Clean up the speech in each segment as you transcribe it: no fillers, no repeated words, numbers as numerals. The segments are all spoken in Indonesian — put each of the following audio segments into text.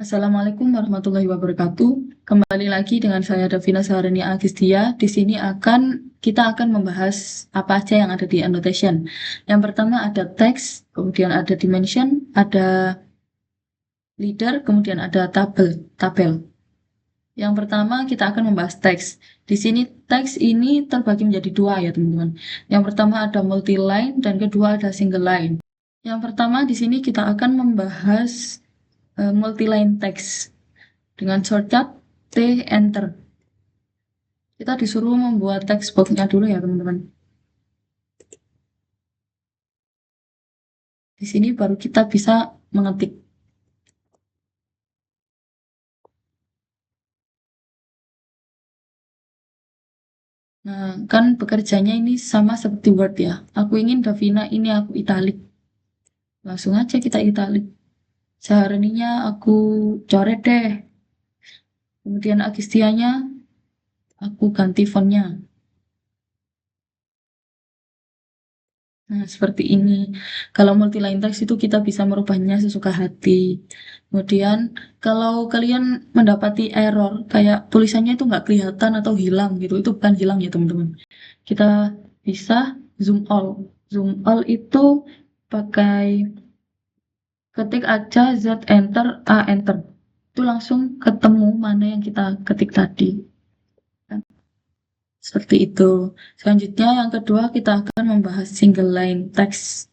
Assalamualaikum warahmatullahi wabarakatuh. Kembali lagi dengan saya Davina Saharani Agistia. Di sini kita akan membahas apa aja yang ada di annotation. Yang pertama ada text, kemudian ada dimension, ada leader, kemudian ada tabel. Yang pertama kita akan membahas teks. Di sini teks ini terbagi menjadi dua ya teman-teman. Yang pertama ada multi-line dan kedua ada single line. Yang pertama di sini kita akan membahas multi-line text dengan shortcut T enter. Kita disuruh membuat text box-nya dulu ya teman-teman. Di sini baru kita bisa mengetik. Nah, kan bekerjanya ini sama seperti Word ya. Aku ingin Davina ini aku italik. Langsung aja kita italik. Seharusnya aku coret deh. Kemudian Agistianya aku ganti fontnya. Nah, seperti ini. Kalau multi-line text itu kita bisa merubahnya sesuka hati. Kemudian, kalau kalian mendapati error, kayak tulisannya itu nggak kelihatan atau hilang gitu, itu bukan hilang ya teman-teman. Kita bisa zoom all. Zoom all itu pakai ketik aja Z enter, A enter. Itu langsung ketemu mana yang kita ketik tadi. Seperti itu. Selanjutnya yang kedua kita akan membahas single line text.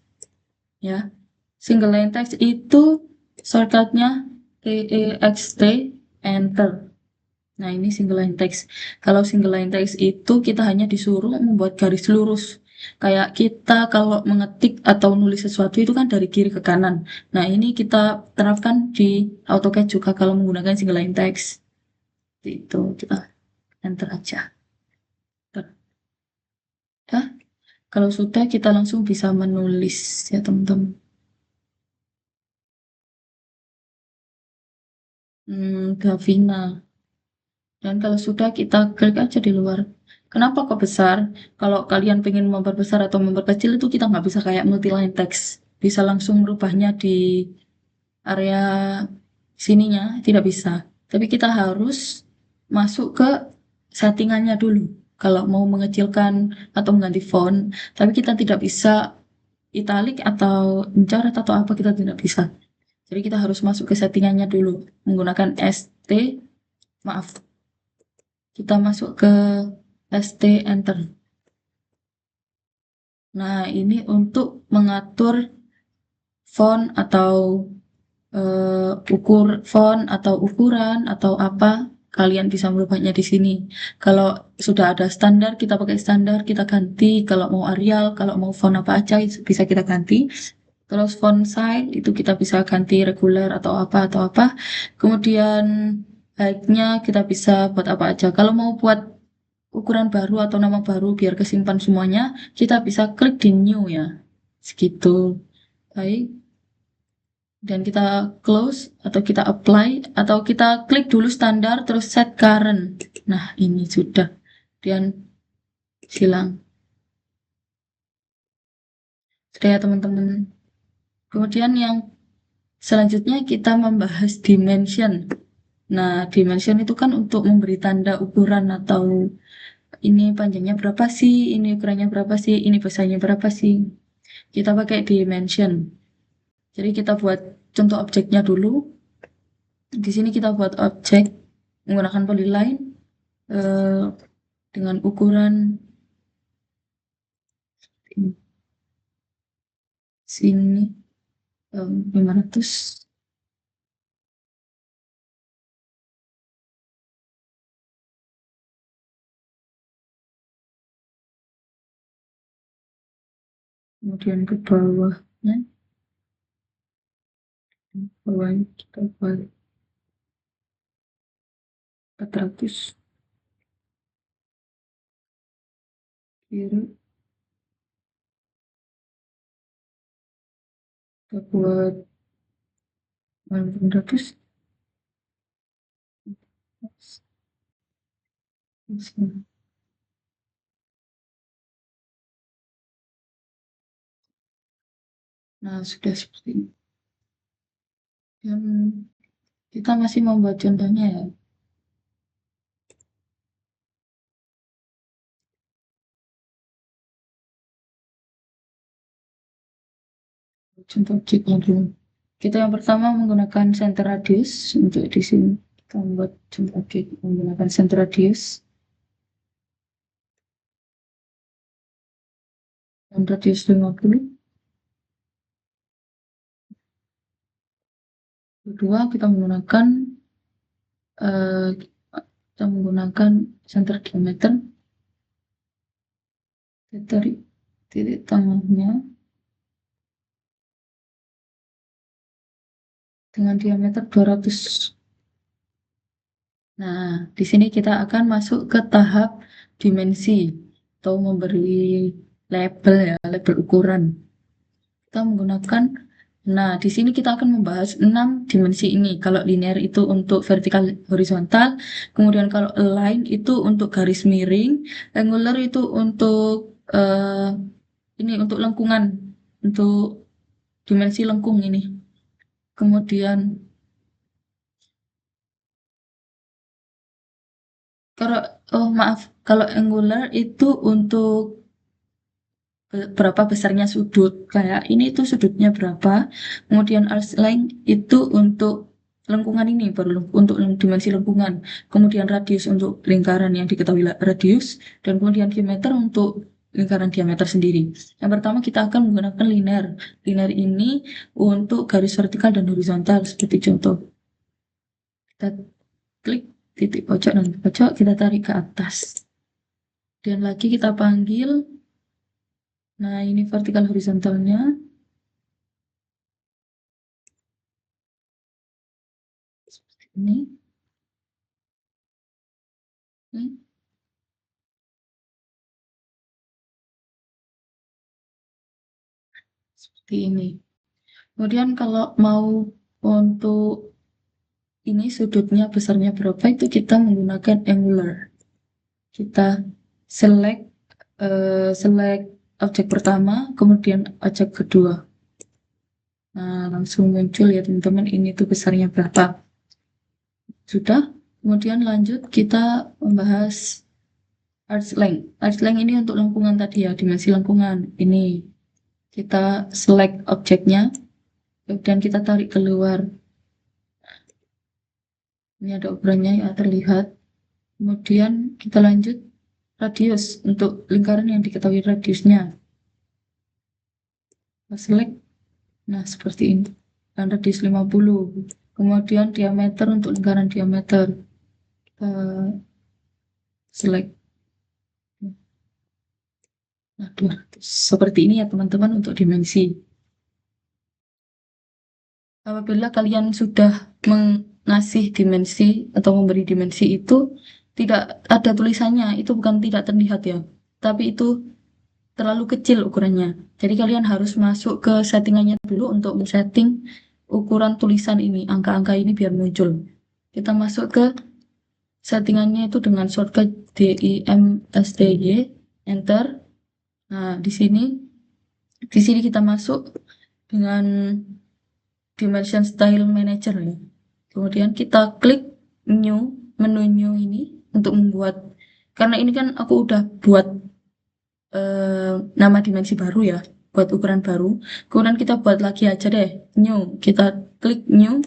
Ya, single line text itu shortcutnya TEXT enter. Nah, ini single line text. Kalau single line text itu kita hanya disuruh membuat garis lurus. Kayak kita kalau mengetik atau nulis sesuatu itu kan dari kiri ke kanan. Nah, ini kita terapkan di AutoCAD juga kalau menggunakan single line text. Itu kita enter aja. Dah, kalau sudah kita langsung bisa menulis ya teman-teman. Davina. Dan kalau sudah kita klik aja di luar. Kenapa kok besar? Kalau kalian pengen memperbesar atau memperkecil itu kita nggak bisa kayak multi-line text. Bisa langsung merubahnya di area sininya, tidak bisa. Tapi kita harus masuk ke settingannya dulu. Kalau mau mengecilkan atau mengganti font. Tapi kita tidak bisa italic atau mencoret atau apa, kita tidak bisa. Jadi kita harus masuk ke settingannya dulu. Menggunakan maaf, kita masuk ke ST Enter. Nah, ini untuk mengatur font atau font atau ukuran atau apa, kalian bisa merubahnya di sini. Kalau sudah ada standar, kita pakai standar, kita ganti. Kalau mau Arial, kalau mau font apa aja, bisa kita ganti. Terus font size, itu kita bisa ganti reguler atau apa. Kemudian height-nya kita bisa buat apa aja. Kalau mau buat ukuran baru atau nama baru biar kesimpan semuanya, kita bisa klik di new ya. Segitu. Baik. Dan kita close atau kita apply atau kita klik dulu standar terus set current. Nah, ini sudah. Dan hilang. Sudah ya teman-teman. Kemudian yang selanjutnya kita membahas dimension. Nah, dimension itu kan untuk memberi tanda ukuran atau ini panjangnya berapa sih, ini ukurannya berapa sih, ini besarnya berapa sih. Kita pakai dimension. Jadi kita buat contoh objeknya dulu. Di sini kita buat objek menggunakan polyline eh, dengan ukuran sini 500. Kemudian ke bawahnya kita buat 400 kiri kita buat 400. Nah, sudah seperti ini. Dan Kita masih membuat contohnya ya. Contoh objeknya dulu. Kita yang pertama menggunakan center radius untuk di sini. Kita membuat contoh objek menggunakan center radius. Dan radius 50. Kedua, kita menggunakan center diameter dari titik tengahnya dengan diameter 200. Nah, di sini kita akan masuk ke tahap dimensi atau memberi label ya, label ukuran. Kita menggunakan, nah di sini kita akan membahas 6 dimensi ini. Kalau linear itu untuk vertikal horizontal, kemudian kalau align itu untuk garis miring, angular itu untuk ini untuk lengkungan, untuk dimensi lengkung ini. Kemudian kalau maaf, kalau angular itu untuk berapa besarnya sudut, kayak ini itu sudutnya berapa. Kemudian arc length itu untuk lengkungan ini, baru untuk dimensi lengkungan. Kemudian radius untuk lingkaran yang diketahui radius, dan kemudian diameter untuk lingkaran diameter sendiri. Yang pertama kita akan menggunakan linear. Linear ini untuk garis vertikal dan horizontal seperti contoh. Kita klik titik pojok dan pojok, kita tarik ke atas. Dan lagi kita panggil. Nah, ini vertikal horizontalnya. Seperti ini. Seperti ini. Kemudian kalau mau untuk ini sudutnya besarnya berapa itu kita menggunakan angular. Kita select select objek pertama, kemudian objek kedua. Nah, langsung muncul ya teman-teman, ini tuh besarnya berapa. Sudah, kemudian lanjut kita membahas arc length. Arc length ini untuk lengkungan tadi ya, dimensi lengkungan. Ini kita select objeknya, kemudian kita tarik keluar. Ini ada ukurannya ya, terlihat. Kemudian kita lanjut radius untuk lingkaran yang diketahui radiusnya. Kita select. Nah, seperti ini. Dan radius 50. Kemudian diameter untuk lingkaran diameter. Kita select. Nah, 200. Seperti ini ya teman-teman untuk dimensi. Apabila kalian sudah mengasih dimensi atau memberi dimensi itu tidak ada tulisannya, itu bukan tidak terlihat ya, tapi itu terlalu kecil ukurannya. Jadi kalian harus masuk ke settingannya dulu untuk men-setting ukuran tulisan ini, angka-angka ini biar muncul. Kita masuk ke settingannya itu dengan shortcut DIMSTY, enter. Nah, di sini kita masuk dengan Dimension Style Manager ya. Kemudian kita klik new, menu new ini untuk membuat, karena ini kan aku udah buat nama dimensi baru ya, buat ukuran baru. Kemudian kita buat lagi aja deh, new. Kita klik new.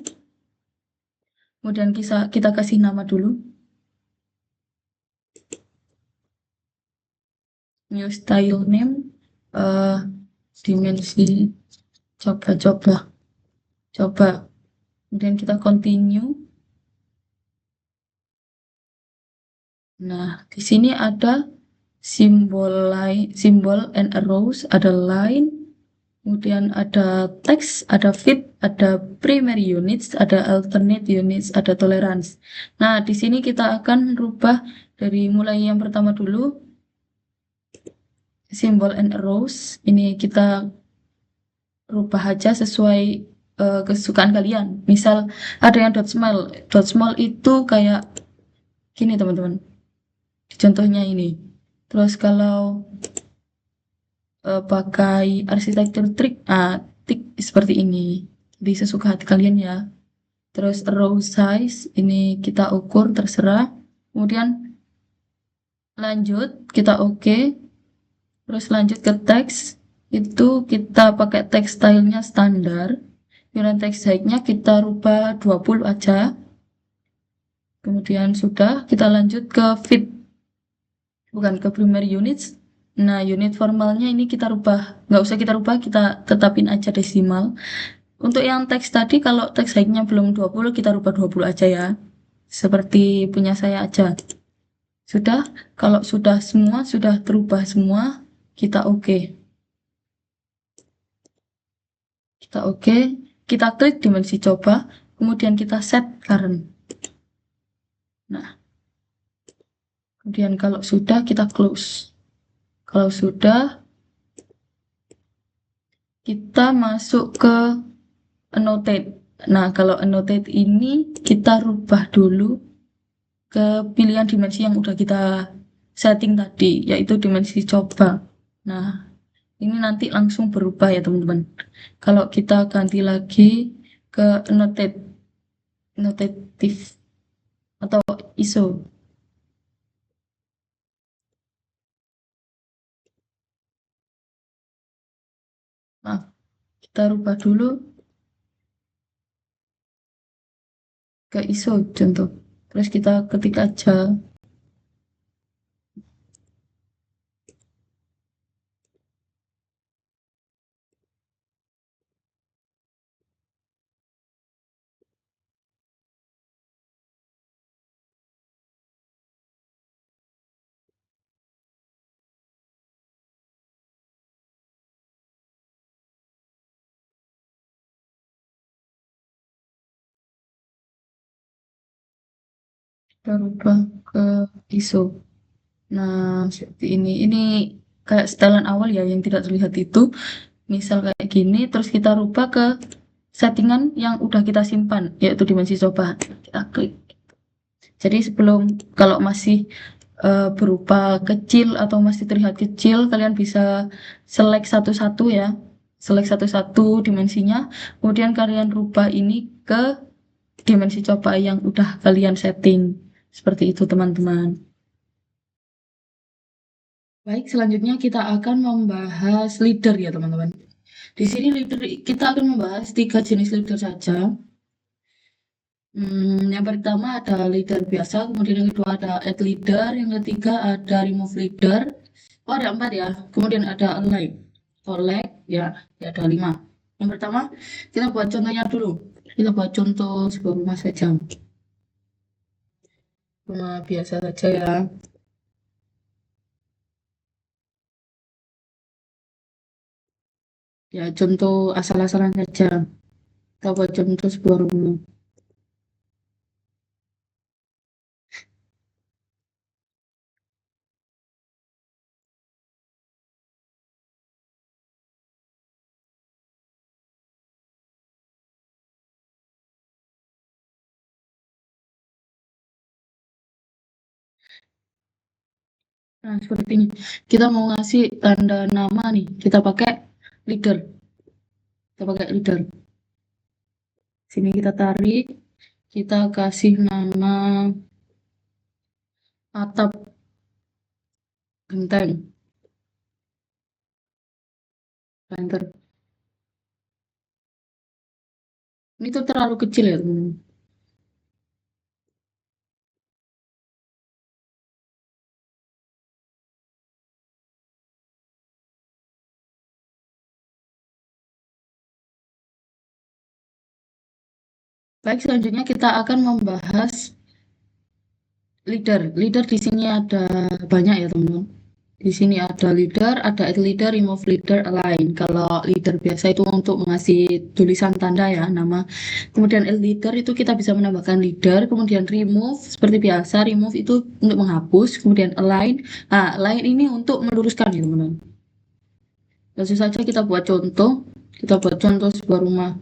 Kemudian kita kasih nama dulu. New style name, dimensi, coba. Kemudian kita continue. Nah, di sini ada simbol and arrows, ada line, kemudian ada text, ada fit, ada primary units, ada alternate units, ada tolerance. Nah, di sini kita akan rubah dari mulai yang pertama dulu, simbol and arrows. Ini kita rubah aja sesuai kesukaan kalian. Misal ada yang dot small. Dot small itu kayak gini teman-teman. Contohnya ini. Terus kalau pakai arsitektur tik seperti ini. Jadi sesuka hati kalian ya. Terus row size ini kita ukur terserah. Kemudian lanjut kita oke. Terus lanjut ke teks. Itu kita pakai teks stylenya standar. Kemudian teks height-nya kita rubah 20 aja. Kemudian sudah kita lanjut ke fit. Bukan ke primary units. Nah, unit formalnya ini kita rubah. Nggak usah kita rubah, kita tetapin aja desimal. Untuk yang teks tadi, kalau teks height-nya belum 20, kita rubah 20 aja ya. Seperti punya saya aja. Sudah, kalau sudah semua, sudah terubah semua, kita oke. Kita oke, kita klik dimensi coba, kemudian kita set current. Nah, kemudian kalau sudah, kita close. Kalau sudah, kita masuk ke annotate. Nah, kalau annotate ini kita rubah dulu ke pilihan dimensi yang udah kita setting tadi, yaitu dimensi coba. Nah, ini nanti langsung berubah ya teman-teman. Kalau kita ganti lagi ke annotate, annotative atau ISO. Nah, kita rubah dulu ke ISO contoh. Terus kita ketik aja. Kita rubah ke ISO. Nah, seperti ini. Ini kayak setelan awal ya yang tidak terlihat itu. Misal kayak gini, terus kita rubah ke settingan yang udah kita simpan, yaitu dimensi coba. Kita klik. Jadi sebelum, kalau masih berupa kecil atau masih terlihat kecil, kalian bisa select satu-satu ya. Select satu-satu dimensinya. Kemudian kalian rubah ini ke dimensi coba yang udah kalian setting. Seperti itu teman-teman. Baik, selanjutnya kita akan membahas leader ya teman-teman. Di sini leader kita akan membahas 3 jenis leader saja. Yang pertama ada leader biasa, kemudian yang kedua ada add leader, yang ketiga ada remove leader. Oh ada 4 ya. Kemudian ada align, collect ya, ya ada 5. Yang pertama kita buat contohnya dulu. Kita buat contoh sebuah rumah saja. Rumah biasa saja ya. Ya contoh asal-asalan saja. Kita buat contoh sebuah rumah. Nah, seperti ini. Kita mau ngasih tanda nama nih. Kita pakai leader. Kita pakai leader. Sini kita tarik. Kita kasih nama atap genteng. Enter. Ini tuh terlalu kecil ya, teman. Baik, selanjutnya kita akan membahas leader. Leader di sini ada banyak ya, teman. Di sini ada leader, ada add leader, remove leader, align. Kalau leader biasa itu untuk mengasih tulisan tanda ya, nama. Kemudian add leader itu kita bisa menambahkan leader. Kemudian remove, seperti biasa, remove itu untuk menghapus. Kemudian align, nah align ini untuk meluruskan ya teman-teman. Langsung saja kita buat contoh. Kita buat contoh sebuah rumah.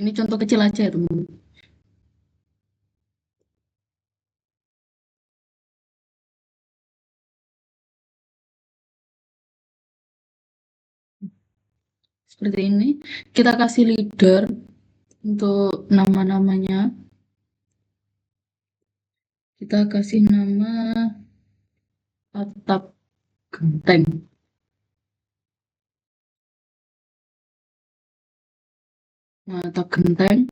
Ini contoh kecil aja ya teman-teman. seperti ini. Kita kasih leader untuk nama-namanya. Kita kasih nama atap genteng. Nah, atap genteng.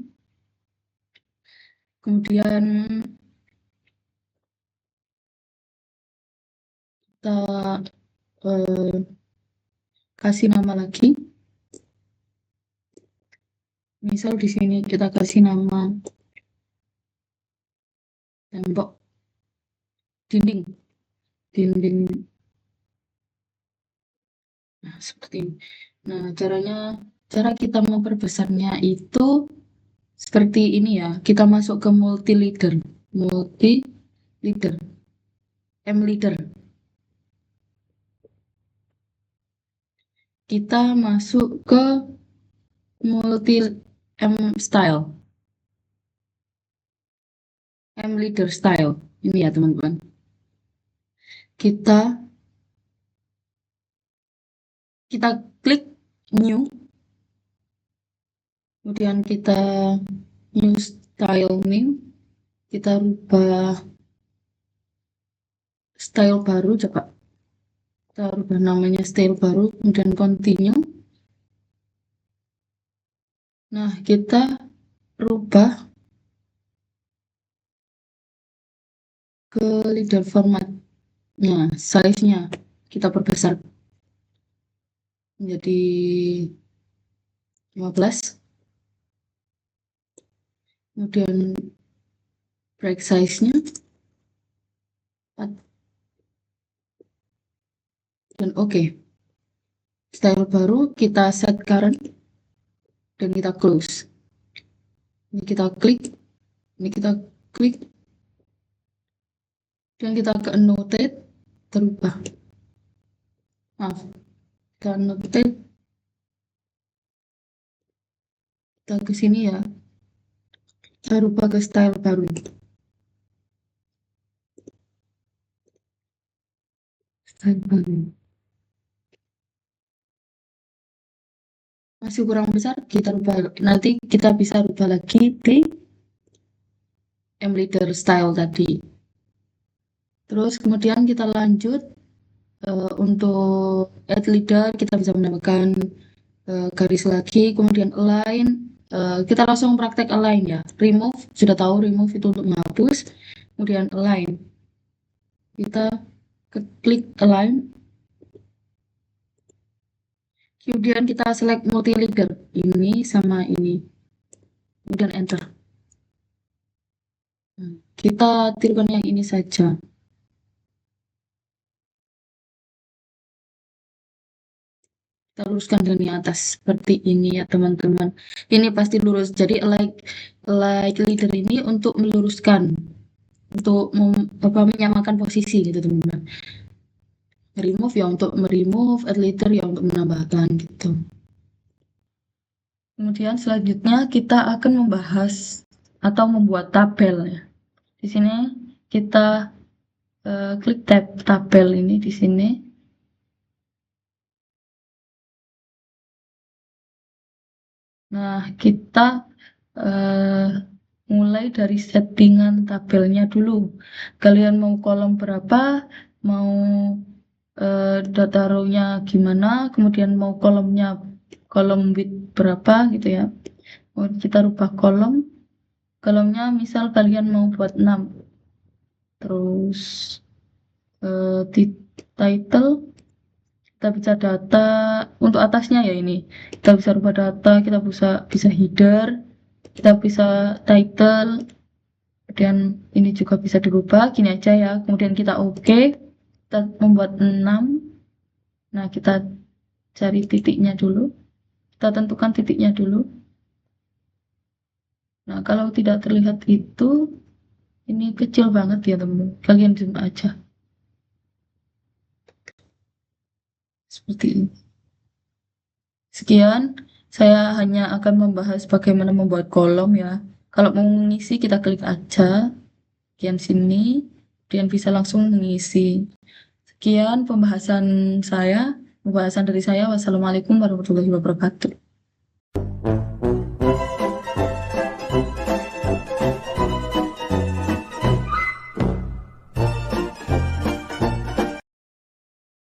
Kemudian kita kasih nama lagi. Misal di sini kita kasih nama tembok, dinding. Nah, seperti ini. Nah, cara kita memperbesarnya itu seperti ini ya. Kita masuk ke multi leader, M leader. Kita masuk ke multi M style, M leader style. Ini ya teman-teman. Kita klik new, kemudian kita new style name, kita rubah style baru, coba kita rubah namanya style baru, kemudian continue. Nah, kita rubah ke leader formatnya, size-nya kita perbesar menjadi 15. Kemudian break size-nya 4. Dan oke. Style baru kita set current dan kita close. Ini kita klik, dan kita ke annotate, terubah. Maaf, kita annotate, kita ke sini ya, kita rubah ke style baru. Masih kurang besar, kita rubah, nanti kita bisa rubah lagi di M leader style tadi. Terus kemudian kita lanjut untuk add leader, kita bisa menambahkan garis lagi, kemudian align, kita langsung praktek align ya. Remove, sudah tahu remove itu untuk menghapus, kemudian align. Kita klik align, kemudian kita select multi leader, ini sama ini, kemudian enter. Kita tirukan yang ini saja. Kita luruskan dari atas seperti ini ya teman-teman. Ini pasti lurus. Jadi like leader ini untuk meluruskan, untuk menyamakan posisi gitu teman-teman. Remove ya untuk meremove, add leader ya untuk menambahkan gitu. Kemudian selanjutnya kita akan membahas atau membuat tabel ya. Di sini kita klik tabel ini di sini. Nah, kita mulai dari settingan tabelnya dulu. Kalian mau kolom berapa, mau data row-nya gimana, kemudian mau kolom width berapa gitu ya. Kita rubah kolomnya misal kalian mau buat 6. Terus title, kita bisa data untuk atasnya ya ini. Kita bisa rubah data, kita bisa header, kita bisa title, kemudian ini juga bisa dirubah gini aja ya. Kemudian kita oke, kita membuat 6. Nah, kita cari titiknya dulu, kita tentukan titiknya dulu. Nah, kalau tidak terlihat itu, ini kecil banget ya teman-teman, kalian zoom aja seperti ini. Sekian, saya hanya akan membahas bagaimana membuat kolom ya. Kalau mau mengisi kita klik aja bagian sini, kemudian bisa langsung mengisi. Sekian pembahasan saya. pembahasan dari saya. Wassalamualaikum warahmatullahi wabarakatuh.